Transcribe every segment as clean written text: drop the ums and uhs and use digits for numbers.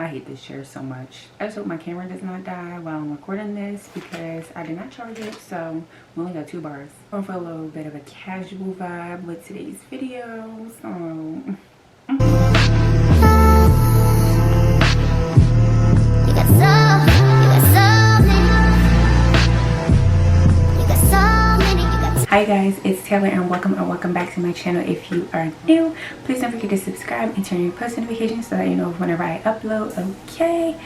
I hate this chair so much. I just hope my camera does not die while I'm recording this because I did not charge it, so we only got 2 bars. I'm going for a little bit of a casual vibe with today's video, so... Hi guys, it's Taylor and welcome back to my channel. If you are new, please don't forget to subscribe and turn your post notifications so that you know whenever I upload. Okay,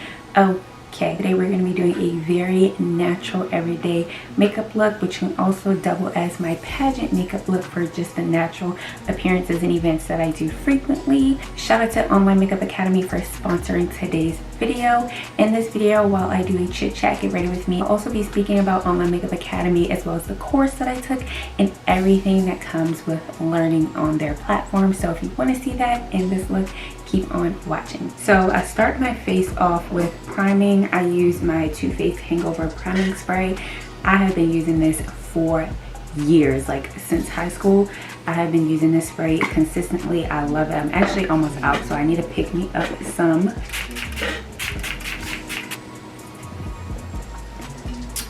today we're going to be doing a very natural everyday makeup look, which can also double as my pageant makeup look for just the natural appearances and events that I do frequently. Shout out to Online Makeup Academy for sponsoring today's video. In this video, while I do a chit chat, get ready with me, I'll also be speaking about Online Makeup Academy as well as the course that I took and everything that comes with learning on their platform. So if you want to see that in this look, keep on watching. So I start my face off with priming. I use my Too Faced Hangover Priming Spray. I have been using this for years, like since high school. I have been using this spray consistently. I love it. I'm actually almost out, so I need to pick me up some.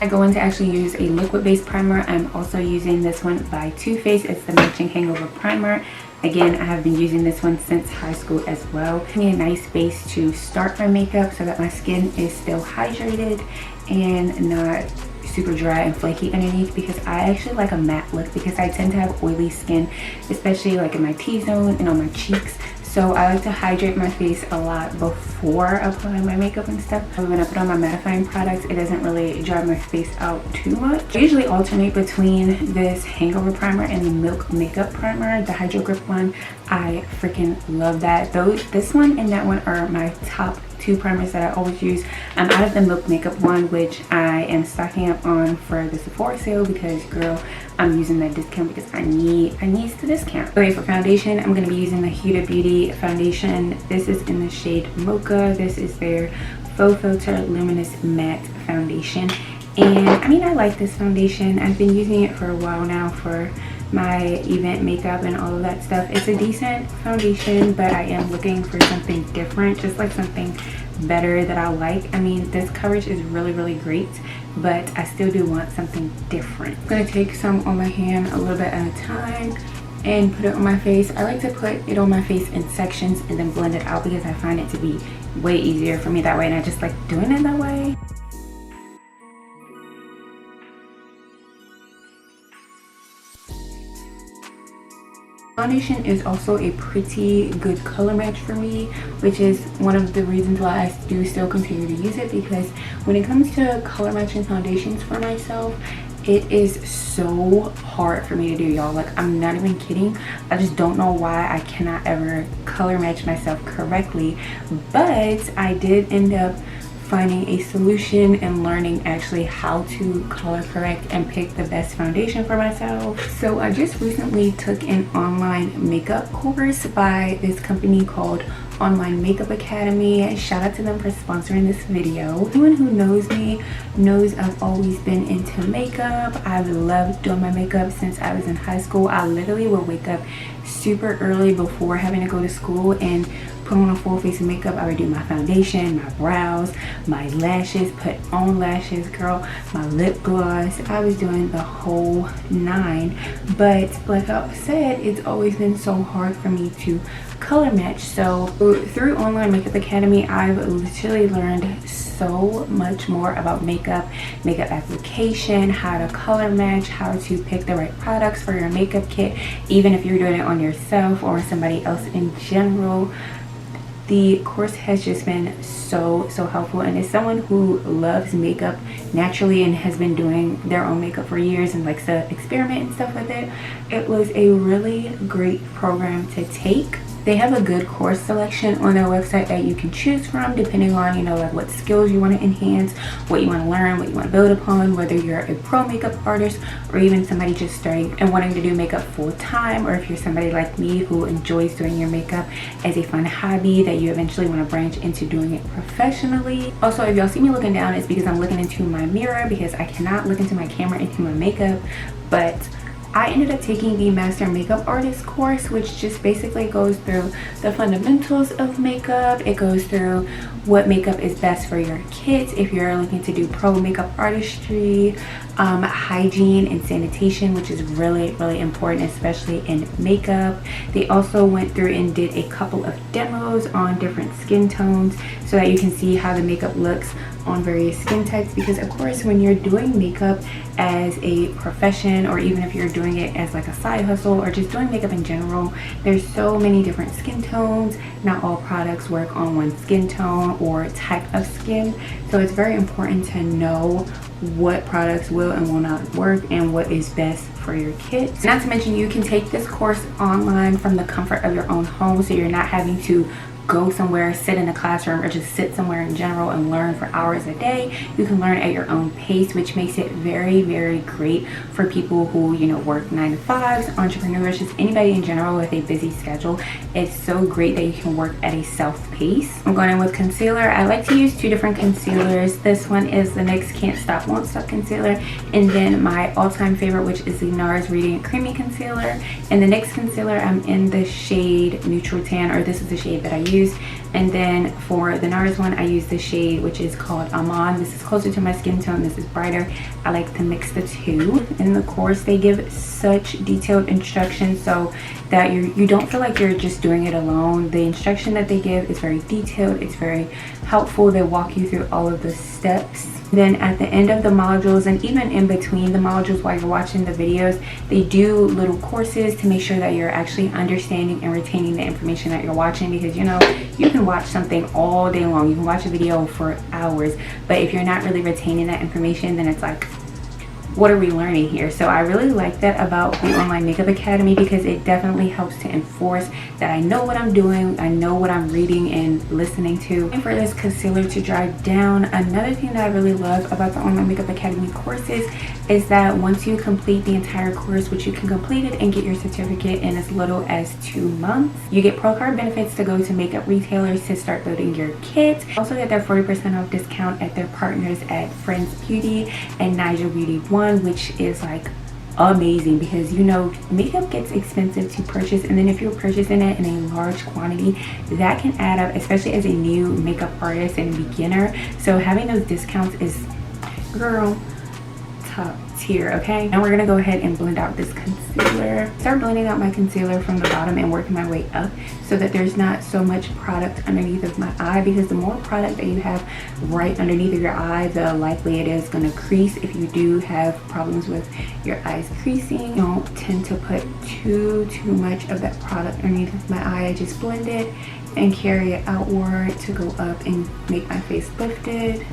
I go in to actually use a liquid-based primer. I'm also using this one by Too Faced. It's the Matching Hangover Primer. Again, I have been using this one since high school as well. Give me a nice base to start my makeup so that my skin is still hydrated and not super dry and flaky underneath, because I actually like a matte look because I tend to have oily skin, especially like in my T-zone and on my cheeks. So I like to hydrate my face a lot before applying my makeup and stuff. When I put on my mattifying products, it doesn't really dry my face out too much. I usually alternate between this Hangover Primer and the Milk Makeup Primer, the Hydro Grip one. I freaking love that. This one and that one are my top 2 primers that I always use. I'm out of the Milk Makeup one, which I am stocking up on for the Sephora sale because, girl, I'm using that discount because I need the discount. Okay, for foundation, I'm going to be using the Huda Beauty foundation. This is in the shade Mocha. This is their Faux Filter Luminous Matte Foundation. And I mean, I like this foundation. I've been using it for a while now for my event makeup and all of that stuff. It's a decent foundation, but I am looking for something different, just like something better that I like. I mean, this coverage is really great, but I still do want something different. I'm gonna take some on my hand a little bit at a time and put it on my face. I like to put it on my face in sections and then blend it out because I find it to be way easier for me that way, and I just like doing it that way. Foundation is also a pretty good color match for me, which is one of the reasons why I do still continue to use it, because when it comes to color matching foundations for myself, it is so hard for me to do, y'all. Like, I'm not even kidding. I just don't know why I cannot ever color match myself correctly, but I did end up finding a solution and learning actually how to color correct and pick the best foundation for myself. So I just recently took an online makeup course by this company called Online Makeup Academy. Shout out to them for sponsoring this video. Anyone who knows me knows I've always been into makeup. I've loved doing my makeup since I was in high school. I literally would wake up super early before having to go to school and put on a full face of makeup. I would do my foundation, my brows, my lashes, put on lashes, girl, my lip gloss. I was doing the whole 9. But like I said, it's always been so hard for me to color match. So through Online Makeup Academy, I've literally learned so much more about makeup application, how to color match, how to pick the right products for your makeup kit, even if you're doing it on yourself or somebody else in general. The course has just been so helpful, and as someone who loves makeup naturally and has been doing their own makeup for years and likes to experiment and stuff with it, it was a really great program to take. They have a good course selection on their website that you can choose from depending on, you know, like what skills you want to enhance, what you want to learn, what you want to build upon, whether you're a pro makeup artist or even somebody just starting and wanting to do makeup full time, or if you're somebody like me who enjoys doing your makeup as a fun hobby that you eventually want to branch into doing it professionally. Also, if y'all see me looking down, it's because I'm looking into my mirror because I cannot look into my camera and into my makeup, but I ended up taking the Master Makeup Artist course, which just basically goes through the fundamentals of makeup. It goes through what makeup is best for your kids if you're looking to do pro makeup artistry, hygiene and sanitation, which is really important, especially in makeup. They also went through and did a couple of demos on different skin tones so that you can see how the makeup looks on various skin types, because of course when you're doing makeup as a profession, or even if you're doing it as like a side hustle or just doing makeup in general, there's so many different skin tones. Not all products work on one skin tone or type of skin, so it's very important to know what products will and will not work and what is best for your kids. Not to mention, you can take this course online from the comfort of your own home, so you're not having to go somewhere, sit in a classroom, or just sit somewhere in general and learn for hours a day. You can learn at your own pace, which makes it very great for people who, you know, work 9 to 5s, entrepreneurs, just anybody in general with a busy schedule. It's so great that you can work at a self pace. I'm going in with concealer. I like to use 2 different concealers. This one is the NYX Can't Stop Won't Stop concealer, and then my all-time favorite, which is the NARS Radiant Creamy concealer. And the NYX concealer, I'm in the shade Neutral Tan, or this is the shade that I use. And then for the NARS one, I use the shade which is called Almond. This is closer to my skin tone, this is brighter. I like to mix the two. In the course, they give such detailed instructions so that you don't feel like you're just doing it alone. The instruction that they give is very detailed, it's very helpful. They walk you through all of the steps. Then at the end of the modules, and even in between the modules while you're watching the videos, they do little courses to make sure that you're actually understanding and retaining the information that you're watching, because, you know, you can watch something all day long, you can watch a video for hours, but if you're not really retaining that information, then it's like, what are we learning here? So I really like that about the Online Makeup Academy, because it definitely helps to enforce that I know what I'm doing, I know what I'm reading and listening to. And for this concealer to dry down, another thing that I really love about the Online Makeup Academy courses is that once you complete the entire course, which you can complete it and get your certificate in as little as 2 months, you get pro card benefits to go to makeup retailers to start building your kit. Also get their 40% off discount at their partners at Friends Beauty and Nigel Beauty 1, which is like amazing, because, you know, makeup gets expensive to purchase, and then if you're purchasing it in a large quantity, that can add up, especially as a new makeup artist and beginner. So having those discounts is, girl, top tier. Okay, now we're gonna go ahead and blend out this concealer. Start blending out my concealer from the bottom and working my way up so that there's not so much product underneath of my eye, because the more product that you have right underneath of your eye, the likely it is going to crease. If you do have problems with your eyes creasing, don't tend to put too much of that product underneath of my eye. I just blend it and carry it outward to go up and make my face lifted.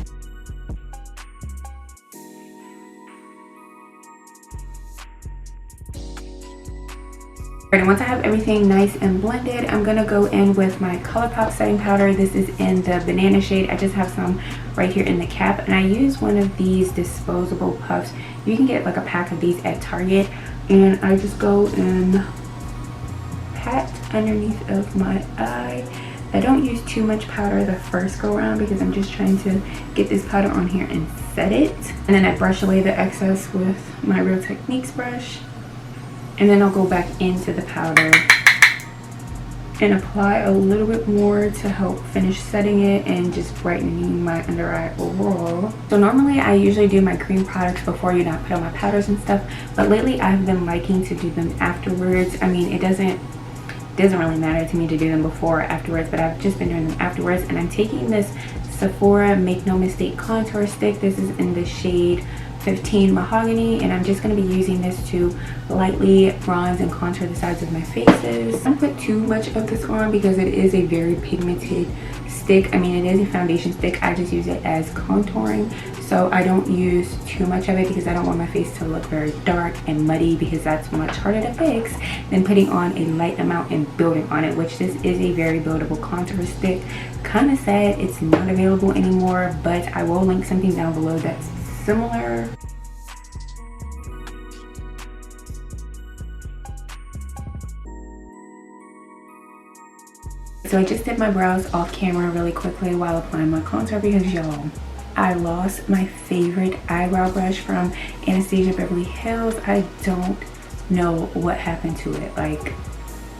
And once I have everything nice and blended, I'm gonna go in with my ColourPop setting powder. This is in the banana shade. I just have some right here in the cap, and I use one of these disposable puffs. You can get like a pack of these at Target, and I just go and pat underneath of my eye. I don't use too much powder the first go around because I'm just trying to get this powder on here and set it, and then I brush away the excess with my Real Techniques brush. And then I'll go back into the powder and apply a little bit more to help finish setting it and just brightening my under eye overall. So normally I usually do my cream products before, you know, I put on my powders and stuff, but lately I've been liking to do them afterwards. I mean, it doesn't really matter to me to do them before or afterwards, but I've just been doing them afterwards. And I'm taking this Sephora Make No Mistake contour stick. This is in the shade 15 Mahogany, and I'm just going to be using this to lightly bronze and contour the sides of my faces. I don't put too much of this on because it is a very pigmented stick. I mean, it is a foundation stick. I just use it as contouring, so I don't use too much of it because I don't want my face to look very dark and muddy, because that's much harder to fix than putting on a light amount and building on it, which this is a very buildable contour stick. Kind of sad it's not available anymore, but I will link something down below that's similar. So I just did my brows off camera really quickly while applying my contour, because y'all, I lost my favorite eyebrow brush from Anastasia Beverly Hills. I don't know what happened to it. Like,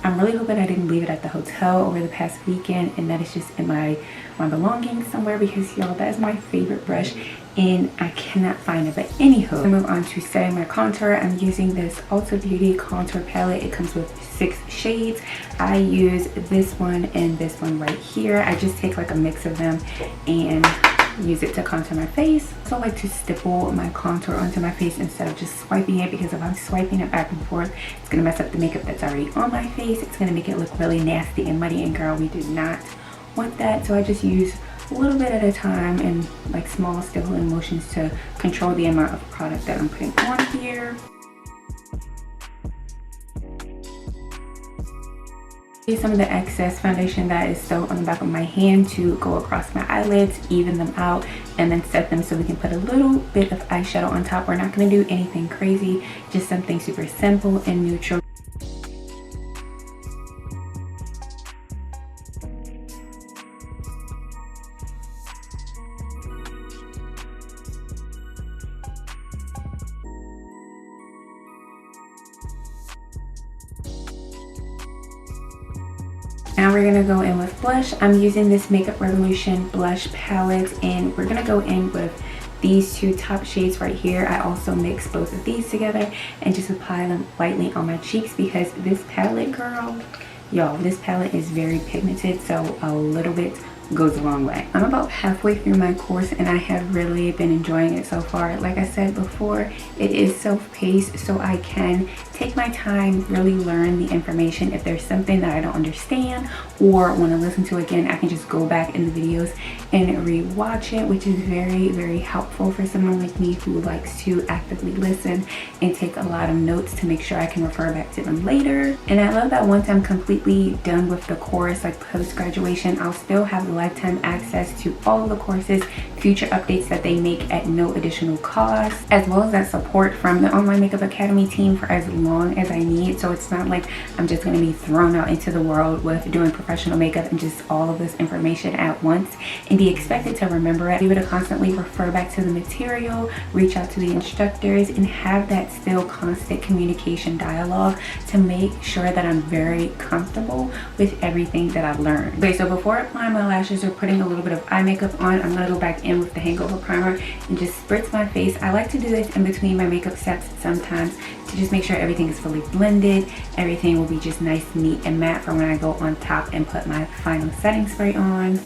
I'm really hoping I didn't leave it at the hotel over the past weekend and that it's just in my belongings somewhere, because y'all, that is my favorite brush and I cannot find it. But anywho, I move on to setting my contour. I'm using this Ulta Beauty contour palette. It comes with 6 shades. I use this one and this one right here. I just take like a mix of them and use it to contour my face. So I like to stipple my contour onto my face instead of just swiping it, because if I'm swiping it back and forth, it's gonna mess up the makeup that's already on my face. It's gonna make it look really nasty and muddy, and girl, we do not want that. So I just use a little bit at a time and like small stippling motions to control the amount of product that I'm putting on here. Use some of the excess foundation that is still on the back of my hand to go across my eyelids, even them out, and then set them so we can put a little bit of eyeshadow on top. We're not going to do anything crazy, just something super simple and neutral. Now we're gonna go in with blush. I'm using this Makeup Revolution blush palette, and we're gonna go in with these 2 top shades right here. I also mix both of these together and just apply them lightly on my cheeks, because this palette, girl, y'all, this palette is very pigmented, so a little bit goes a long way. I'm about halfway through my course and I have really been enjoying it so far. Like I said before, it is self-paced, so I can take my time, really learn the information. If there's something that I don't understand or want to listen to again, I can just go back in the videos and re-watch it, which is very, very helpful for someone like me who likes to actively listen and take a lot of notes to make sure I can refer back to them later. And I love that once I'm completely done with the course, like post-graduation, I'll still have lifetime access to all of the courses, future updates that they make at no additional cost, as well as that support from the Online Makeup Academy team for as long as I need. So it's not like I'm just going to be thrown out into the world with doing professional makeup and just all of this information at once and be expected to remember it. Be able to constantly refer back to the material, reach out to the instructors, and have that still constant communication dialogue to make sure that I'm very comfortable with everything that I've learned. Okay, so before applying my lashes or putting a little bit of eye makeup on, I'm going to go back in with the Hangover Primer and just spritz my face. I like to do this in between my makeup steps sometimes to just make sure everything is fully blended. Everything will be just nice, neat, and matte for when I go on top and put my final setting spray on.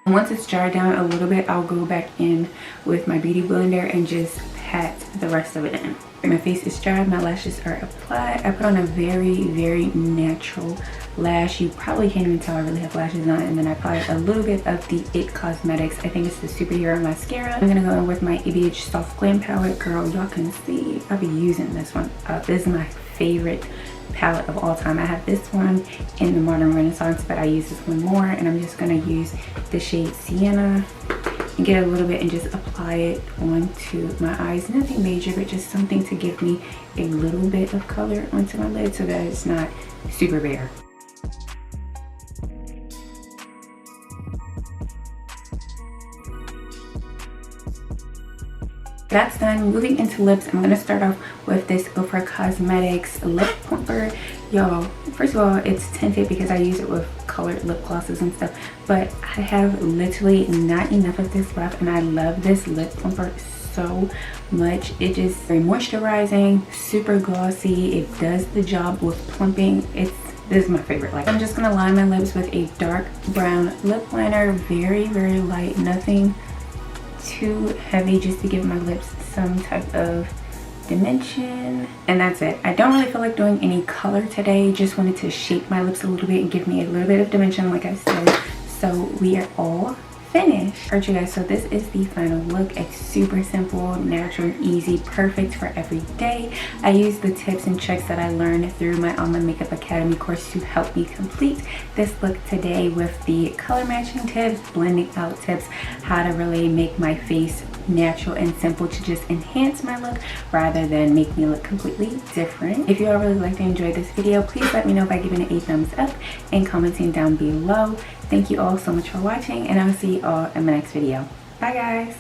Once it's dried down a little bit, I'll go back in with my beauty blender and just pat the rest of it in. My face is dry, my lashes are applied. I put on a very, very natural lash. You probably can't even tell I really have lashes on. And then I apply a little bit of the It Cosmetics, I think it's the Superhero Mascara. I'm gonna go in with my ABH Soft Glam palette. Girl, y'all can see I'll be using this one up. This is my favorite palette of all time. I have this one in the Modern Renaissance, but I use this one more, and I'm just gonna use the shade Sienna and get a little bit and just apply it onto my eyes. Nothing major, but just something to give me a little bit of color onto my lid so that it's not super bare. That's done. Moving into lips, I'm going to start off with this Ofra Cosmetics lip plumper. Y'all, first of all, it's tinted because I use it with colored lip glosses and stuff, but I have literally not enough of this left, and I love this lip plumper so much. It just very moisturizing, super glossy. It does the job with plumping. This is my favorite. Like, I'm just going to line my lips with a dark brown lip liner, very, very light, nothing too heavy, just to give my lips some type of dimension, and that's it. I don't really feel like doing any color today, just wanted to shape my lips a little bit and give me a little bit of dimension, like I said. So we are all finished. Alright, you guys, so this is the final look. It's super simple, natural, and easy, perfect for every day. I use the tips and tricks that I learned through my Online Makeup Academy course to help me complete this look today, with the color matching tips, blending out tips, how to really make my face natural and simple to just enhance my look rather than make me look completely different. If you all really liked and enjoyed this video, please let me know by giving it a thumbs up and commenting down below. Thank you all so much for watching, and I will see you all in my next video. Bye guys.